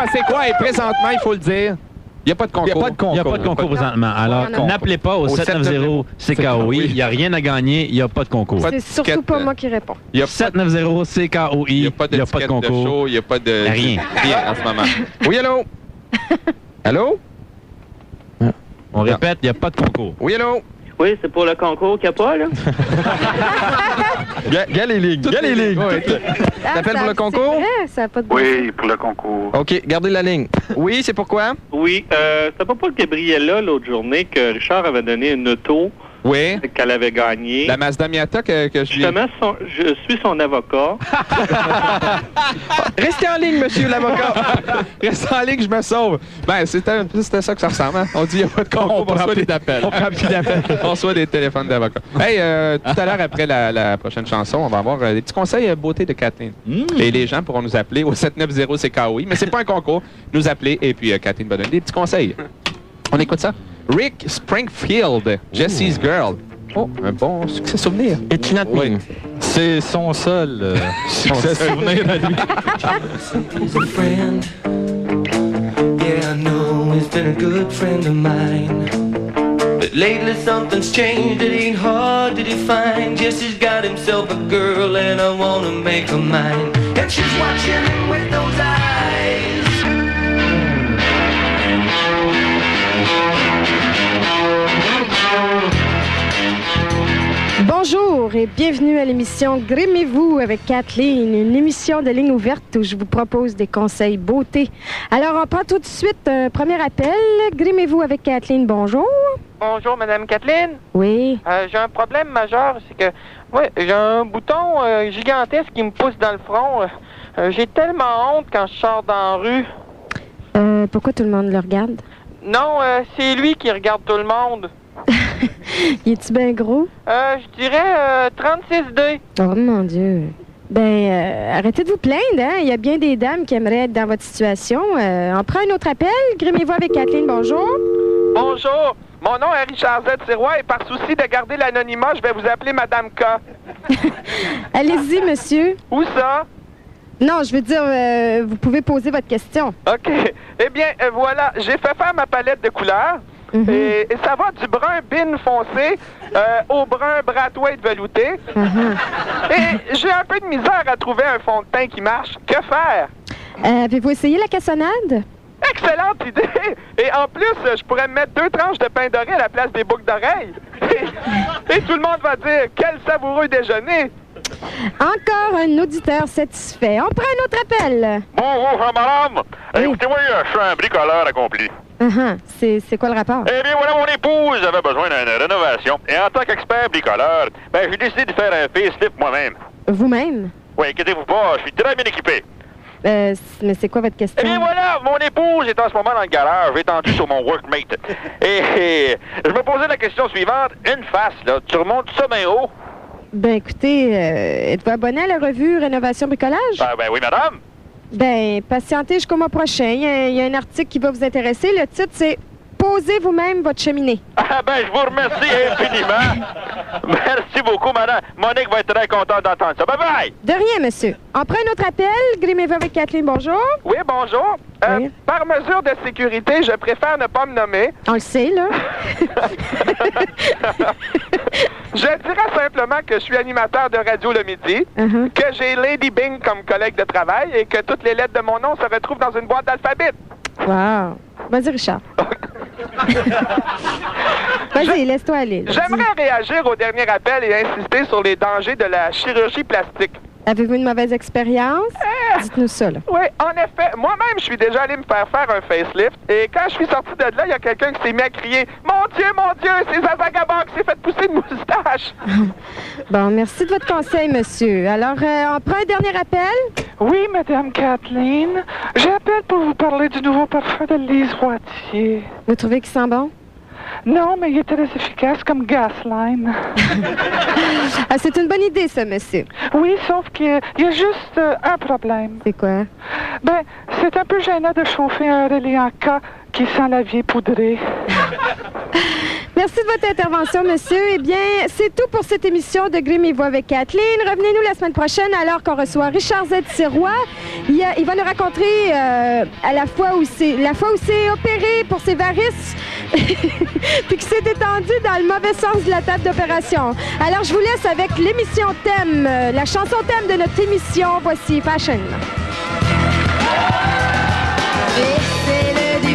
pensez quoi? Et présentement, il faut le dire, il n'y a pas de concours. Il n'y a pas de concours présentement. Alors, n'appelez pas au 790-CKOI. Il n'y a rien à gagner. Il n'y a pas de concours. C'est surtout pas moi qui réponds. 790-CKOI. Il n'y a pas de concours. Il n'y a pas de... Rien. Rien en ce moment. Oui, allô? Allô? On répète, il n'y a pas de concours. Oui, allô? Oui, c'est pour le concours qu'il n'y a pas, là. Gars les lignes. Gars les lignes. T'appelles pour le concours? Ça n'a pas de Oui, pour le concours. OK, gardez la ligne. Oui, c'est pourquoi? Oui, c'est pas pour le Gabriella l'autre journée que Richard avait donné une auto Oui. qu'elle avait gagnée. La Mazda Miata que je lui... Justement, je suis son avocat. Restez en ligne, monsieur l'avocat. Restez en ligne, je me sauve. Ben, c'était ça que ça ressemble. Hein? On dit qu'il n'y a pas de concours, on reçoit des appels. On prend plus d'appels. On reçoit des téléphones d'avocats. Hey, tout à l'heure, après la prochaine chanson, on va avoir des petits conseils beauté de Kathleen. Et les gens pourront nous appeler au 790-CKOI. Mais c'est pas un concours. Nous appeler et puis Kathleen va donner des petits conseils. On écoute ça? Rick Springfield, Jesse's Girl. Oh, un bon succès souvenir. It's not me. C'est son seul succès souvenir à lui. He's a friend. Yeah, I know he's been a good friend of mine. But lately something's changed. It ain't hard to define. Jesse's got himself a girl and I wanna make her mine. And she's watching him with those eyes. Bonjour et bienvenue à l'émission Grimez-vous avec Kathleen, une émission de ligne ouverte où je vous propose des conseils beauté. Alors, on prend tout de suite un premier appel. Grimez-vous avec Kathleen, bonjour. Bonjour, Madame Kathleen. Oui. J'ai un problème majeur, c'est que j'ai un bouton gigantesque qui me pousse dans le front. J'ai tellement honte quand je sors dans la rue. Pourquoi tout le monde le regarde? Non, c'est lui qui regarde tout le monde. Il est-tu bien gros? Je dirais 36D. Oh mon Dieu. Arrêtez de vous plaindre, hein? Il y a bien des dames qui aimeraient être dans votre situation. On prend un autre appel. Grimez-vous avec Kathleen, bonjour. Bonjour. Mon nom est Richard Z. Sirois et par souci de garder l'anonymat, je vais vous appeler Madame K. Allez-y, monsieur. Où ça? Non, je veux dire, vous pouvez poser votre question. OK. Eh bien, voilà, j'ai fait faire ma palette de couleurs. Et ça va du brun bin foncé au brun Brathwaite velouté. Et j'ai un peu de misère à trouver un fond de teint qui marche. Que faire? Avez-vous essayé la cassonade? Excellente idée! Et en plus, je pourrais me mettre 2 tranches de pain doré à la place des boucles d'oreilles. Et tout le monde va dire, quel savoureux déjeuner! Encore un auditeur satisfait. On prend un autre appel. Bonjour, madame. Écoutez-moi, je suis un bricoleur accompli. C'est quoi le rapport? Eh bien, voilà, mon épouse avait besoin d'une rénovation. Et en tant qu'expert bricoleur, j'ai décidé de faire un facelift moi-même. Vous-même? Oui, inquiétez-vous pas, je suis très bien équipé. Mais c'est quoi votre question? Eh bien, voilà, mon épouse est en ce moment dans le garage, étendue sur mon workmate. Et je me posais la question suivante. Une face, là, tu remontes ça bien haut? Écoutez, êtes-vous abonné à la revue Rénovation Bricolage? Ben oui, madame. Patientez jusqu'au mois prochain. Il y a un article qui va vous intéresser. Le titre, c'est « Posez vous-même votre cheminée ». Je vous remercie infiniment. Merci beaucoup, madame. Monique va être très contente d'entendre ça. Bye-bye! De rien, monsieur. On prend un autre appel. Grimez-vous avec Kathleen, bonjour. Oui, bonjour. Oui. Par mesure de sécurité, je préfère ne pas me nommer. On le sait, là. Je dirais simplement que je suis animateur de radio le midi, que j'ai Lady Bing comme collègue de travail et que toutes les lettres de mon nom se retrouvent dans une boîte d'alphabet. Wow. Vas-y, Richard. Vas-y, laisse-toi aller. J'aimerais réagir au dernier appel et insister sur les dangers de la chirurgie plastique. Avez-vous une mauvaise expérience? Dites-nous ça, là. Oui, en effet. Moi-même, je suis déjà allé me faire un facelift. Et quand je suis sorti de là, il y a quelqu'un qui s'est mis à crier « Mon Dieu, c'est Zaza Gabor qui s'est fait pousser une moustache! » Bon, merci de votre conseil, monsieur. Alors, on prend un dernier appel? Oui, Madame Kathleen. J'appelle pour vous parler du nouveau parfum de Lise Roitier. Vous trouvez qu'il sent bon? Non, mais il est très efficace comme Gasline. C'est une bonne idée, ça, monsieur. Oui, sauf qu'il y a juste un problème. C'est quoi? C'est un peu gênant de chauffer un relais en K qui sent la vieille poudrée. Merci de votre intervention, monsieur. Eh bien, c'est tout pour cette émission de Grimez-vous avec Kathleen. Revenez-nous la semaine prochaine alors qu'on reçoit Richard Z. Sirois Il va nous raconter à la fois où c'est opéré pour ses varices puis qui s'est étendu dans le mauvais sens de la table d'opération. Alors, je vous laisse avec l'émission thème, la chanson thème de notre émission. Voici Fashion.